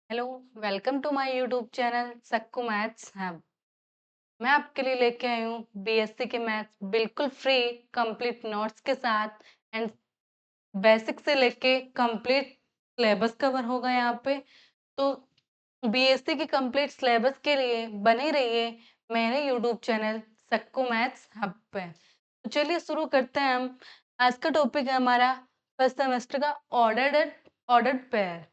Hello, welcome to my YouTube channel Sakku maths hub. मैं आपके लिए लेके आई हूँ बीएससी के मैथ्स बिल्कुल फ्री कंप्लीट नोट्स के साथ एंड बेसिक से लेके कंप्लीट सिलेबस कवर होगा यहाँ पे। तो बीएससी की कंप्लीट सिलेबस के लिए बने रहिए मेरे YouTube channel Sakku maths hub पे। तो चलिए शुरू करते हैं हम। आज का टॉपिक है हमारा फर्स्ट सेमेस्टर का ऑर्डर्ड पेयर।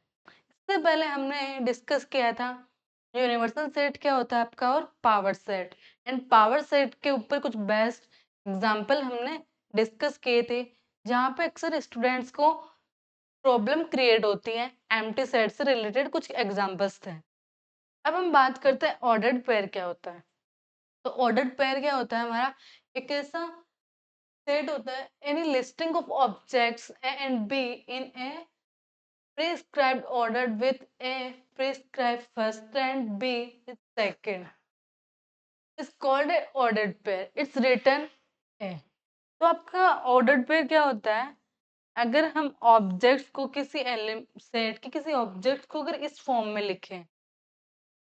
इससे पहले हमने डिस्कस किया था यूनिवर्सल सेट क्या होता है आपका और power set. And power set के ऊपर कुछ बेस्ट एग्जांपल हमने डिस्कस किए थे, जहाँ पे अक्सर स्टूडेंट्स को प्रॉब्लम क्रिएट होती है। एम्प्टी सेट से रिलेटेड कुछ एग्जांपल्स थे। अब हम बात करते हैं ऑर्डर्ड पेयर क्या होता है। तो ऑर्डर्ड पेयर क्या होता है हमारा, एक ऐसा सेट होता है any listing of objects A and be in A prescribed order with A prescribed first and B is second is called a ordered pair. It's written A. तो आपका ordered pair क्या होता है, अगर हम ऑब्जेक्ट्स को किसी सेट के किसी ऑब्जेक्ट को अगर इस फॉर्म में लिखें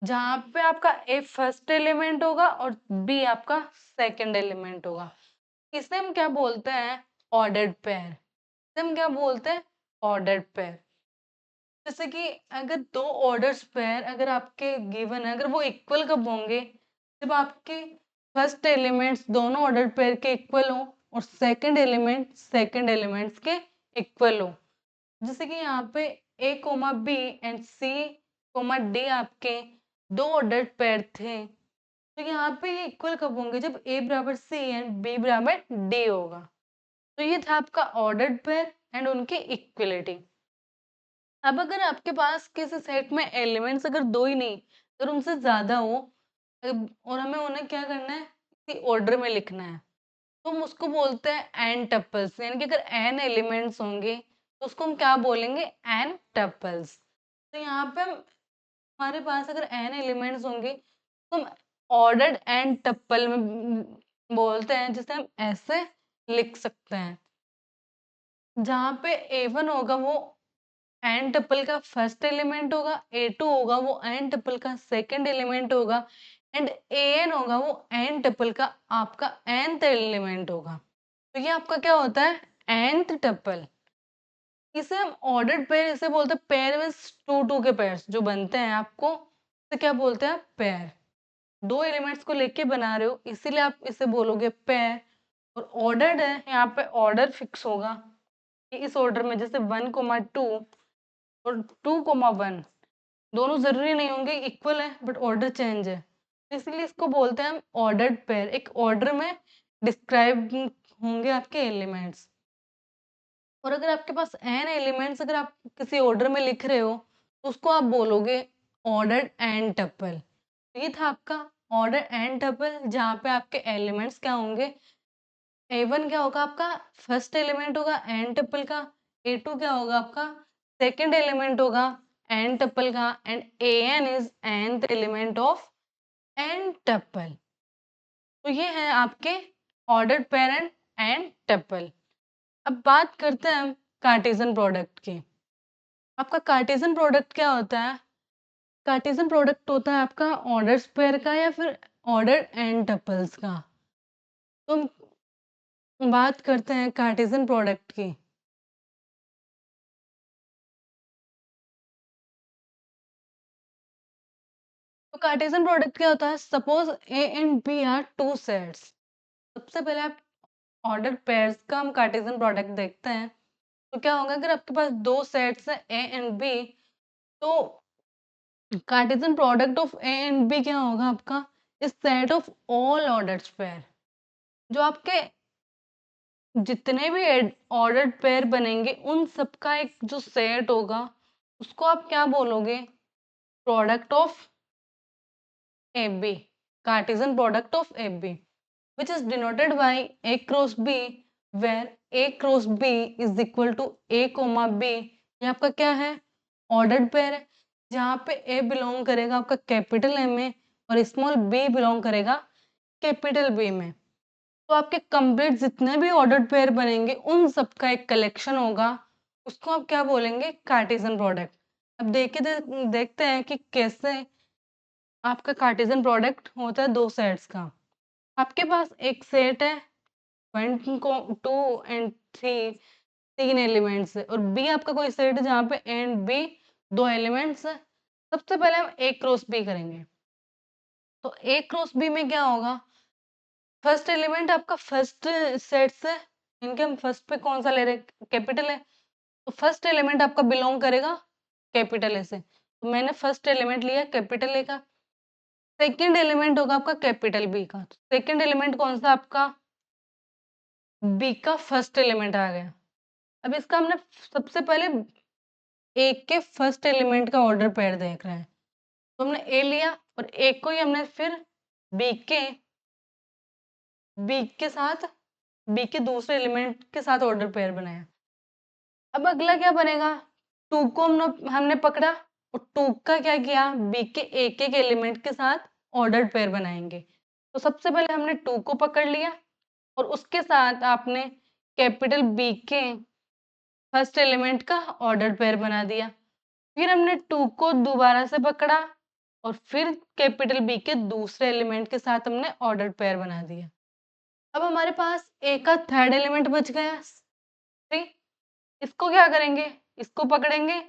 जहां पे आपका ए फर्स्ट एलिमेंट होगा और बी आपका सेकंड एलिमेंट होगा, इसे हम क्या बोलते हैं, ऑर्डर्ड पेयर। इसे हम क्या बोलते हैं, ऑर्डर्ड पेयर। जैसे कि अगर दो ऑर्डर्स पेयर अगर आपके गिवन है, अगर वो इक्वल कब होंगे, जब आपके फर्स्ट एलिमेंट्स दोनों ऑर्डर पेयर के इक्वल हो और सेकंड एलिमेंट्स के इक्वल हो। जैसे कि यहाँ पे A comma B and C comma D आपके दो ऑर्डर पेयर थे, तो यहाँ पे ये इक्वल कब होंगे, जब ए बराबर सी एंड बी बराबर डी होगा। तो ये था आपका ऑर्डर्ड पेयर एंड उनकी इक्वलिटी। अब अगर आपके पास किसी सेट में एलिमेंट्स अगर दो ही नहीं, अगर उनसे ज्यादा हो और हमें उन्हें क्या करना है, किसी ऑर्डर में लिखना है, तो हम उसको बोलते हैं एन टपल्स। यानी कि अगर एन एलिमेंट्स होंगे तो उसको हम क्या बोलेंगे, एन टपल्स। तो यहाँ पे हम हमारे पास अगर एन एलिमेंट्स होंगे तो हम ऑर्डर्ड एन टपल में बोलते हैं, जिसे हम ऐसे लिख सकते हैं, जहाँ पे ए1 होगा वो एन टपल का फर्स्ट एलिमेंट होगा, ए2 होगा वो एन टपल का सेकंड एलिमेंट होगा एंड एन होगा वो एन टपल का आपका nth एलिमेंट होगा। तो ये आपका क्या होता है, nth टपल। इसे हम ऑर्डर्ड पेयर इसे बोलते हैं, पेयर में टू टू के पेयर्स जो बनते हैं आपको इसे क्या बोलते हैं, पेयर। दो एलिमेंट्स को लेके बना रहे हो इसीलिए आप इसे बोलोगे पेयर। और ऑर्डर्ड है, यहाँ पे ऑर्डर फिक्स होगा कि इस ऑर्डर में जैसे 1,2 और 2,1 दोनों जरूरी नहीं होंगे इक्वल है, बट ऑर्डर चेंज है, इसलिए इसको बोलते हैं हम ऑर्डर्ड पेयर। एक ऑर्डर में डिस्क्राइब होंगे आपके एलिमेंट्स। और अगर आपके पास एन एलिमेंट्स अगर आप किसी ऑर्डर में लिख रहे हो तो उसको आप बोलोगे ऑर्डर्ड एन टपल। ये था आपका ऑर्डर एन टपल, जहाँ पे आपके एलिमेंट्स क्या होंगे, ए1 क्या होगा आपका फर्स्ट एलिमेंट होगा एन टपल का, ए2 क्या होगा आपका सेकंड एलिमेंट होगा एन टपल का and n is nth element of n tuple. तो ये है आपके ऑर्डर्ड पेरेंट एंड टपल। अब बात करते हैं हम कार्टेशियन प्रोडक्ट की। आपका कार्टेशियन प्रोडक्ट क्या होता है, कार्टेशियन प्रोडक्ट होता है आपका ऑर्डर पेयर का या फिर ऑर्डर एंड टपल्स का। तो हम बात करते हैं कार्टेशियन प्रोडक्ट की। तो कार्टेशियन प्रोडक्ट क्या होता है, suppose A and B are two sets. सबसे पहले आप ऑर्डर पेयर्स का हम कार्टेशियन प्रोडक्ट देखते हैं। तो क्या होगा, अगर आपके पास दो सेट्स है ए एंड बी, तो Cartesian product of A and B क्या होगा आपका, is set of all ordered pair. जो आपके जितने भी ऑर्डर्ड पेयर बनेंगे उन सबका एक जो सेट होगा उसको आप क्या बोलोगे, product of A B, Cartesian product of A B, which is denoted by a cross b, where a cross b is equal to a comma b। ये आपका क्या है, ऑर्डर्ड पेयर है, जहाँ पे a बिलोंग करेगा आपका कैपिटल M में और स्मॉल b बिलोंग करेगा कैपिटल B में। तो आपके कंप्लीट जितने भी ऑर्डर्ड पेयर बनेंगे उन सब का एक कलेक्शन होगा, उसको आप क्या बोलेंगे, कार्टेशियन प्रोडक्ट। अब देखते हैं कि कैसे आपका कार्टेशियन प्रोडक्ट होता है दो सेट्स का। आपके पास एक सेट है 1 को 2 एंड 3 3 एलिमेंट्स है, और बी आपका कोई सेट है जहाँ पे ए एंड बी 2 एलिमेंट्स है। सबसे पहले हम ए क्रॉस बी करेंगे। तो ए क्रॉस बी में क्या होगा, फर्स्ट एलिमेंट आपका फर्स्ट सेट से, इनके हम फर्स्ट पे कौन सा ले रहे हैं, कैपिटल है, तो फर्स्ट एलिमेंट आपका बिलोंग करेगा कैपिटल ए से। तो मैंने फर्स्ट एलिमेंट लिया कैपिटल ए का। सेकंड एलिमेंट होगा आपका कैपिटल बी का। सेकंड एलिमेंट कौन सा आपका, बी का फर्स्ट एलिमेंट आ गया। अब इसका हमने सबसे पहले ए के फर्स्ट एलिमेंट का ऑर्डर पेयर देख रहे हैं, तो हमने ए लिया और ए को ही हमने फिर बी के साथ बी के दूसरे एलिमेंट के साथ ऑर्डर पेयर बनाया। अब अगला क्या बनेगा, टू को हमने पकड़ा और टू का क्या किया, बी के एक एक एलिमेंट के साथ ऑर्डर पेयर बनाएंगे। तो सबसे पहले हमने टू को पकड़ लिया और उसके साथ आपने कैपिटल बी के फर्स्ट एलिमेंट का ऑर्डर पेयर बना दिया। फिर हमने टू को दोबारा से पकड़ा और फिर कैपिटल बी के दूसरे एलिमेंट के साथ हमने ऑर्डर पेयर बना दिया। अब हमारे पास ए का थर्ड एलिमेंट बच गया 3। इसको क्या करेंगे, इसको पकड़ेंगे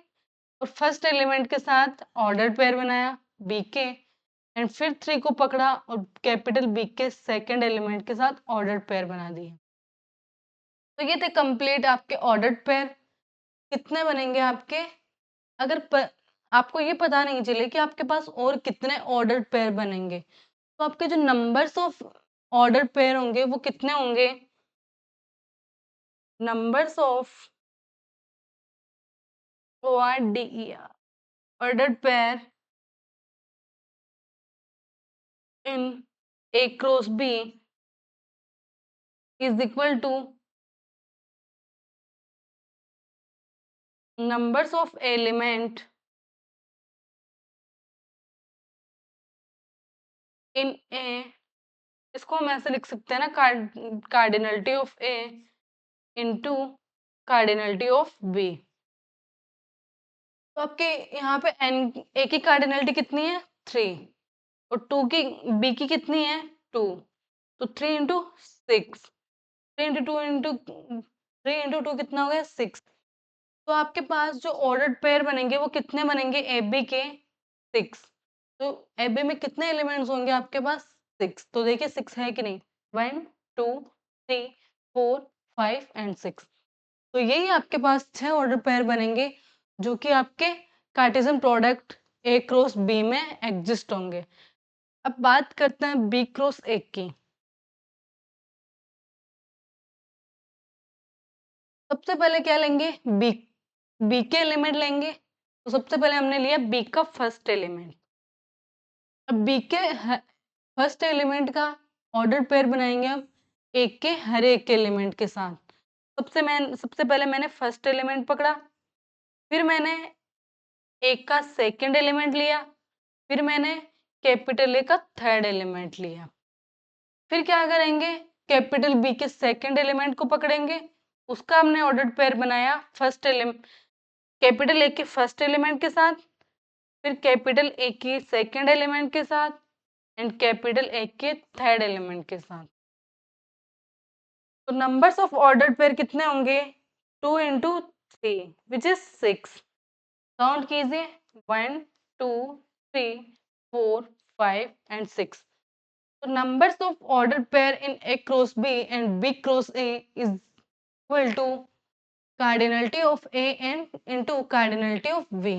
और फर्स्ट एलिमेंट के साथ ऑर्डर पेयर बनाया बी के, एंड फिर 3 को पकड़ा और कैपिटल बी के सेकंड एलिमेंट के साथ ऑर्डर पेयर बना दिए। तो ये थे कंप्लीट आपके ऑर्डर पेयर। कितने बनेंगे आपके, अगर आपको ये पता नहीं चले कि आपके पास और कितने ऑर्डर पेयर बनेंगे, तो आपके जो नंबर्स ऑफ ऑर्डर पेयर होंगे वो कितने होंगे, numbers of ORDER order pair in A cross B is equal to numbers of element in A। इसको हम ऐसे लिख सकते हैं ना, cardinality of A into cardinality of B। तो आपके यहाँ पे एन ए की कार्डिनलिटी कितनी है 3, और टू की बी की कितनी है 2, तो 3 इंटू 6, 3 इंटू 2 इंटू 3 इंटू 2 कितना हो गया 6। तो आपके पास जो ऑर्डर्ड पेयर बनेंगे वो कितने बनेंगे, ए बी के 6। तो ए बी में कितने एलिमेंट्स होंगे आपके पास 6, तो देखिए 6 है कि नहीं, 1 2 3 4 5 एंड 6। तो यही आपके पास 6 ऑर्डर पेयर बनेंगे जो कि आपके Cartesian product A cross B में एग्जिस्ट होंगे। अब बात करते हैं बी क्रॉस ए की। सबसे पहले क्या लेंगे, बी के एलिमेंट लेंगे। तो सबसे पहले हमने लिया बी का फर्स्ट एलिमेंट। अब बी के फर्स्ट एलिमेंट का ऑर्डर पेयर बनाएंगे हम एक के हर एक एलिमेंट के साथ। सबसे पहले मैंने फर्स्ट एलिमेंट पकड़ा, फिर मैंने एक का सेकंड एलिमेंट लिया, फिर मैंने कैपिटल ए का थर्ड एलिमेंट लिया। फिर क्या करेंगे, कैपिटल बी के सेकंड एलिमेंट को पकड़ेंगे, उसका हमने ऑर्डर पेयर बनाया फर्स्ट एलिमेंट कैपिटल ए के फर्स्ट एलिमेंट के साथ, फिर कैपिटल ए के सेकंड एलिमेंट के साथ एंड कैपिटल ए के थर्ड एलिमेंट के साथ। तो नंबर्स ऑफ ऑर्डर पेयर कितने होंगे, 2 इंटू 3 विच इज 6। काउंट कीजिए 1 2 3 4 5 एंड 6। तो numbers of ordered pair in A cross B and B cross A is equal to cardinality of A and into cardinality of B।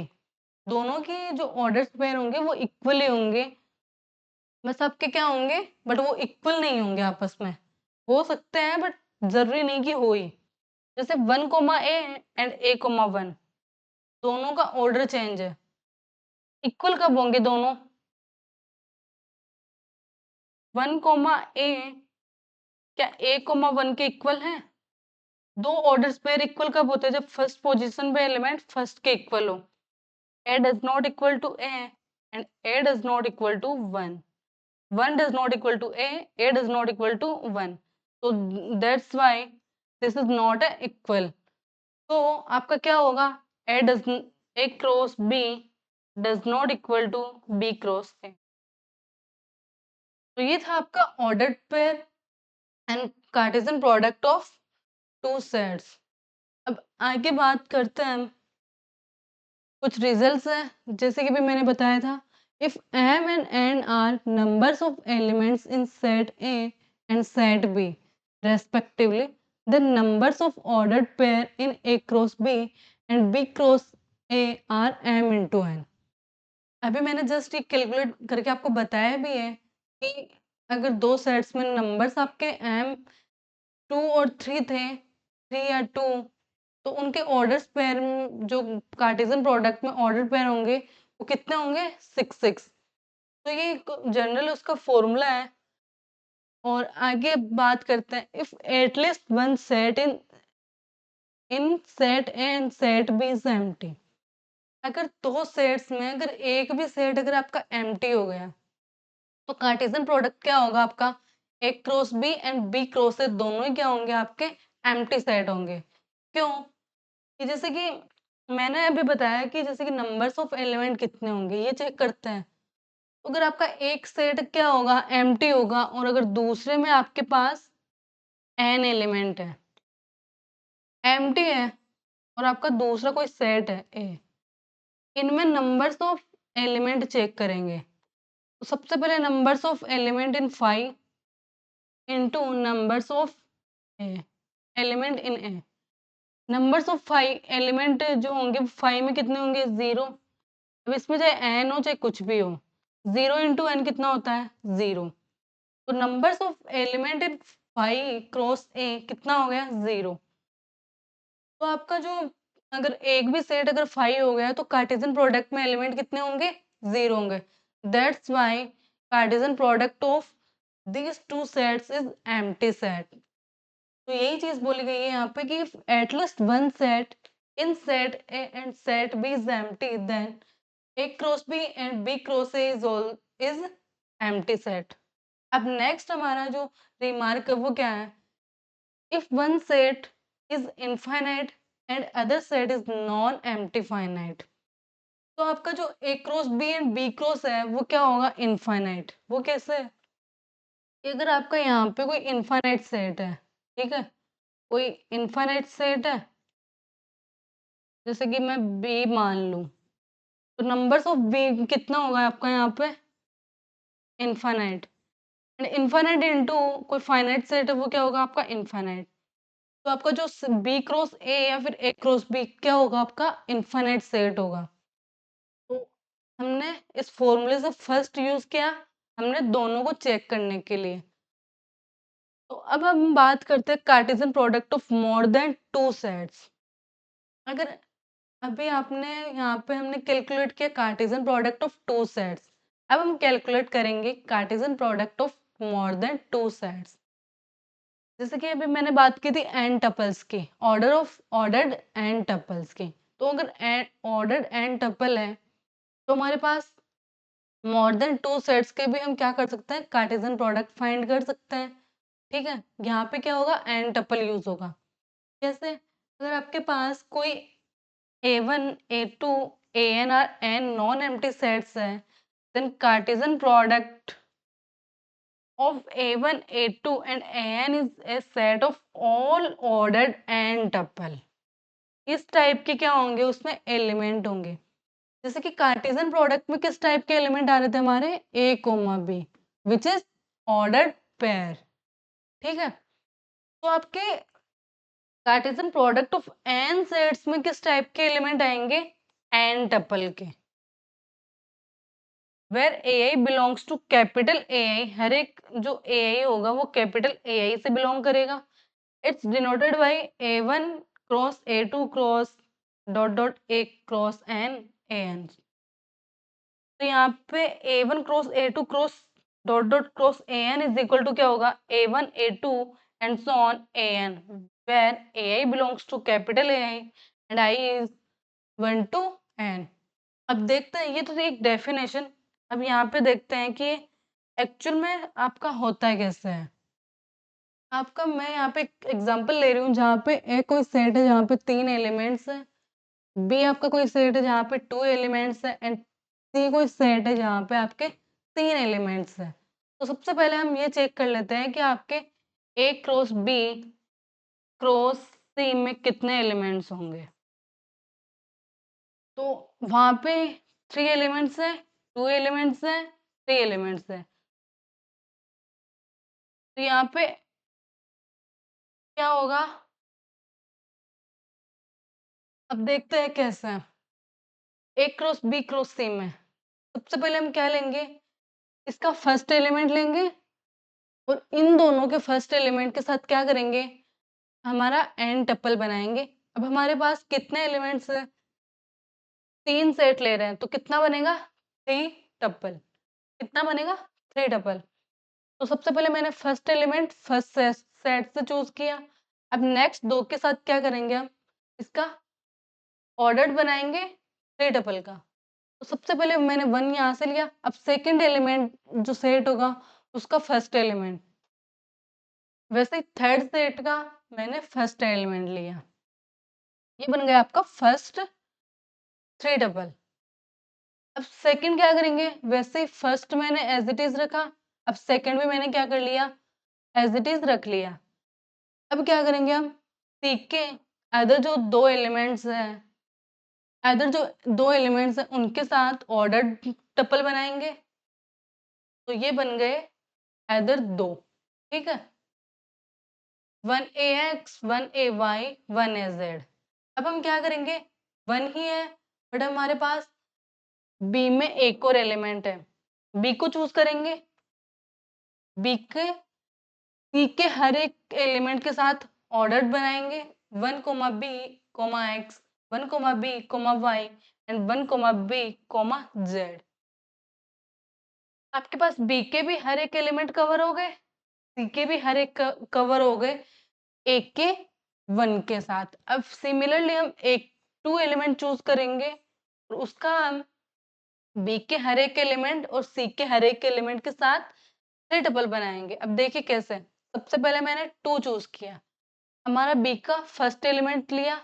दोनों की जो order pair होंगे वो equal ही होंगे, बस आपके क्या होंगे, बट वो इक्वल नहीं होंगे आपस में, हो सकते हैं बट जरूरी नहीं कि हो ही। जैसे 1 comma A and A comma 1, दोनों का ऑर्डर चेंज है, इक्वल कब होंगे दोनों, 1 कोमा ए क्या ए कोमा 1 के इक्वल है। दो ऑर्डर्स पेयर इक्वल कब होते हैं, जब फर्स्ट पोजीशन पे एलिमेंट फर्स्ट के इक्वल हो। A does not equal to A and A does not equal to 1, 1 does not equal to A does not equal to 1। तो that's why this is not a equal. तो आपका क्या होगा, A cross B does not equal to B cross A। तो ये था आपका ordered pair and Cartesian product of two sets. अब आगे बात करते हैं हम कुछ रिजल्ट्स है, जैसे कि भी मैंने बताया था, if m and n are numbers of elements in set A and set B respectively, the numbers of ordered pair in A cross B and B cross A are m into n। अभी मैंने just ये calculate करके आपको बताया भी है कि अगर दो सेट्स में नंबर्स आपके m 2 और 3 थे, 3 या 2, तो उनके ऑर्डर्स पेयर जो कार्टेशियन प्रोडक्ट में ऑर्डर पेयर होंगे वो कितने होंगे, 6 6। तो ये जनरल उसका फॉर्मूला है। और आगे बात करते हैं, if at least one set in set A and set B is empty. अगर दो सेट्स में अगर एक भी सेट अगर आपका एम्प्टी हो गया तो कार्टेशियन प्रोडक्ट क्या होगा आपका, A cross B and B cross A दोनों ही क्या होंगे आपके, एम्प्टी सेट होंगे। क्यों कि जैसे कि मैंने अभी बताया कि जैसे कि नंबर्स ऑफ एलिमेंट कितने होंगे ये चेक करते हैं। तो अगर आपका एक सेट क्या होगा, एम्प्टी होगा, और अगर दूसरे में आपके पास एन एलिमेंट है, एम्प्टी है, और आपका दूसरा कोई सेट है ए, इनमें नंबर्स ऑफ एलिमेंट चेक करेंगे। तो सबसे पहले numbers of element in 5 into numbers of A element in A. Numbers of 5 element जो होंगे 5 में कितने होंगे, 0। अब इसमें चाहे एन हो चाहे कुछ भी हो, 0 इंटू एन कितना होता है, 0। तो numbers of element in 5 cross ए कितना हो गया, 0। तो आपका जो अगर एक भी सेट अगर 5 हो गया तो कार्टेशियन प्रोडक्ट में एलिमेंट कितने होंगे, 0 होंगे। That's why Cartesian product of these two sets is empty set। तो यही चीज बोली गई है यहाँ पे कि at least one set in set A and set B is empty, then A cross B and B cross A is empty set। अब नेक्स्ट हमारा जो रिमार्क है वो क्या है, if one set is infinite and other set is non empty finite। तो आपका जो A cross B and B cross है वो क्या होगा, इनफाइनाइट। वो कैसे, कि अगर आपका यहाँ पे कोई इनफाइनाइट सेट है, ठीक है, कोई इनफाइनाइट सेट है, जैसे कि मैं बी मान लूं, तो नंबर्स ऑफ बी कितना होगा आपका यहाँ पे, इनफाइनाइट। एंड इनफाइनाइट इनटू कोई फाइनाइट सेट है वो क्या होगा आपका, इनफाइनाइट। तो आपका जो बी क्रॉस ए या फिर ए क्रॉस बी क्या होगा आपका, इनफाइनाइट सेट होगा। तो हमने इस फॉर्मूले से फर्स्ट यूज किया हमने दोनों को चेक करने के लिए। तो अब हम बात करते हैं Cartesian product of more than two sets. अगर अभी आपने यहाँ पे हमने कैलकुलेट किया Cartesian product of two sets, अब हम कैलकुलेट करेंगे Cartesian product of more than two sets. जैसे कि अभी मैंने बात की थी एन टपल्स की, order of ordered n tuples की। तो अगर ऑर्डर्ड एन टपल है तो हमारे पास मोर देन टू सेट्स के भी हम क्या कर सकते हैं, कार्टेशियन प्रोडक्ट फाइंड कर सकते हैं। ठीक है, यहाँ पे क्या होगा, एन टपल यूज होगा। जैसे अगर आपके पास कोई A1 A2 AN are n non-empty sets है, then Cartesian product of A1 A2 and AN is a set of all ordered n tuple। इस टाइप के क्या होंगे, उसमें एलिमेंट होंगे। जैसे कि कार्टेशियन प्रोडक्ट में किस टाइप के एलिमेंट आ रहे थे हमारे, A comma B which is ordered pair. ठीक है, तो आपके Cartesian product of n sets में किस टाइप के एलिमेंट आएंगे, n टपल के। Where AI belongs to capital AI, हर एक जो AI होगा वो कैपिटल AI से बिलोंग करेगा। It's denoted by A1 cross A2 cross dot dot A cross N AN। तो यहाँ पे A1 cross A2 cross dot dot cross AN is equal to क्या होगा, A1 A2 and so on AN, where AI belongs to capital AI and I is 1 to N। अब देखते हैं, ये तो एक डेफिनेशन। अब यहाँ पे देखते हैं कि एक्चुअल में आपका होता है कैसे है। आपका मैं यहाँ पे एक एग्जांपल ले रही हूँ जहाँ पे एक कोई सेट है जहाँ पे 3 एलिमेंट्स हैं, बी आपका कोई सेट है जहाँ पे 2 एलिमेंट्स है एंड सी कोई सेट है जहाँ पे आपके 3 एलिमेंट्स है। तो सबसे पहले हम ये चेक कर लेते हैं कि आपके ए क्रॉस बी क्रॉस सी में कितने एलिमेंट्स होंगे। तो वहाँ पे 3 एलिमेंट्स है, 2 एलिमेंट्स है, 3 एलिमेंट्स है। तो यहाँ पे क्या होगा, अब देखते हैं कैसे है। ए क्रॉस बी क्रॉस सी में सबसे पहले हम क्या लेंगे, इसका फर्स्ट एलिमेंट लेंगे और इन दोनों के फर्स्ट एलिमेंट के साथ क्या करेंगे, हमारा एन टपल बनाएंगे। अब हमारे पास कितने एलिमेंट्स है, 3 सेट ले रहे हैं तो कितना बनेगा, 3 टपल। कितना बनेगा, 3 टपल। तो सबसे पहले मैंने फर्स्ट एलिमेंट फर्स्ट सेट से चूज किया। अब नेक्स्ट दो के साथ क्या करेंगे, हम इसका ऑर्डर बनाएंगे 3 टपल का। तो सबसे पहले मैंने 1 यहाँ से लिया। अब सेकंड एलिमेंट जो सेट होगा उसका फर्स्ट एलिमेंट, वैसे ही थर्ड सेट का मैंने फर्स्ट एलिमेंट लिया। ये बन गया आपका फर्स्ट 3 टपल। अब सेकंड क्या करेंगे, वैसे ही फर्स्ट मैंने एज इट इज रखा, अब सेकंड भी मैंने क्या कर लिया, एज इट इज रख लिया। अब क्या करेंगे, हम सीख के अदर जो दो एलिमेंट्स हैं, अदर जो दो एलिमेंट्स हैं उनके साथ ऑर्डर टपल बनाएंगे। तो ये बन गए अदर दो, ठीक है, 1ax 1ay 1az। अब हम क्या करेंगे, 1 ही है बट हमारे पास बी में एक और एलिमेंट है, बी को चूज करेंगे। बी के सी के हर एक एलिमेंट के साथ ऑर्डर बनाएंगे, 1 comma B comma X, 1 comma B comma Y and 1 comma B comma Z. आपके पास बी के भी हर एक एलिमेंट कवर हो गए, सी के भी हर एक कवर हो गए एक के 1 के साथ। अब सिमिलरली हम एक 2 एलिमेंट चूज करेंगे और उसका हम बी के हर एक एलिमेंट और सी के हर एक एलिमेंट के साथ 3 टपल बनाएंगे। अब देखिए कैसे, सबसे पहले मैंने 2 चूज किया, हमारा बी का फर्स्ट एलिमेंट लिया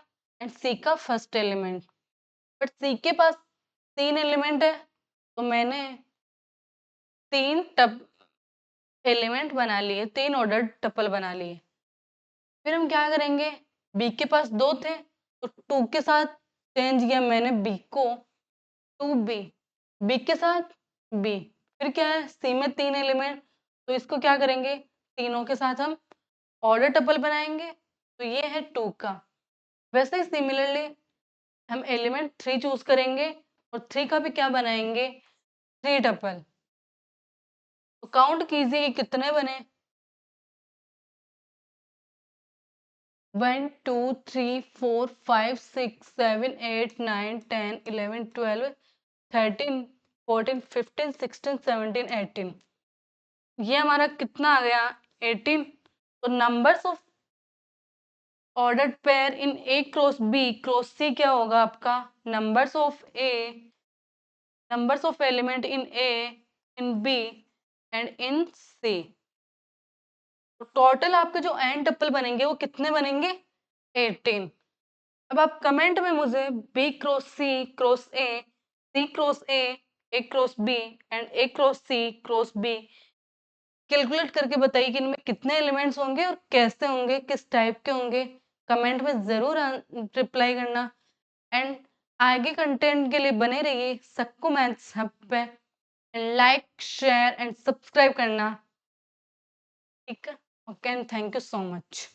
एंड सी का फर्स्ट एलिमेंट, बट सी के पास 3 एलिमेंट है तो मैंने 3 टप एलिमेंट बना लिए, 3 ऑर्डर टपल बना लिए। फिर हम क्या करेंगे, बी के पास 2 थे तो 2 के साथ चेंज किया मैंने बी को, 2b, बी के साथ बी। फिर क्या है, सी में 3 एलिमेंट तो इसको क्या करेंगे, तीनों के साथ हम ऑर्डर टपल बनाएंगे। तो ये है 2 का। वैसे ही सिमिलरली हम एलिमेंट 3 चूज करेंगे और 3 का भी क्या बनाएंगे, 3 टपल। तो काउंट कीजिए कि कितने बने, 1 2 3 4 5 6 7 8 9 10 11 12 13 14 15 16 17 18। ये हमारा कितना आ गया, 18। तो numbers of ordered pair in A cross B cross C क्या होगा आपका, numbers of A, numbers of element in A, in B and in C. तो टोटल आपके जो एन टप्पल बनेंगे वो कितने बनेंगे, 18। अब आप कमेंट में मुझे B cross A, C cross A cross B and A cross C cross B calculate करके बताइए कि इनमें कितने एलिमेंट्स होंगे और कैसे होंगे, किस टाइप के होंगे। कमेंट में ज़रूर रिप्लाई करना एंड आगे कंटेंट के लिए बने रहिए सक्कू मैथ्स हब पे। लाइक शेयर एंड सब्सक्राइब करना, ठीक है। Okay and thank you so much.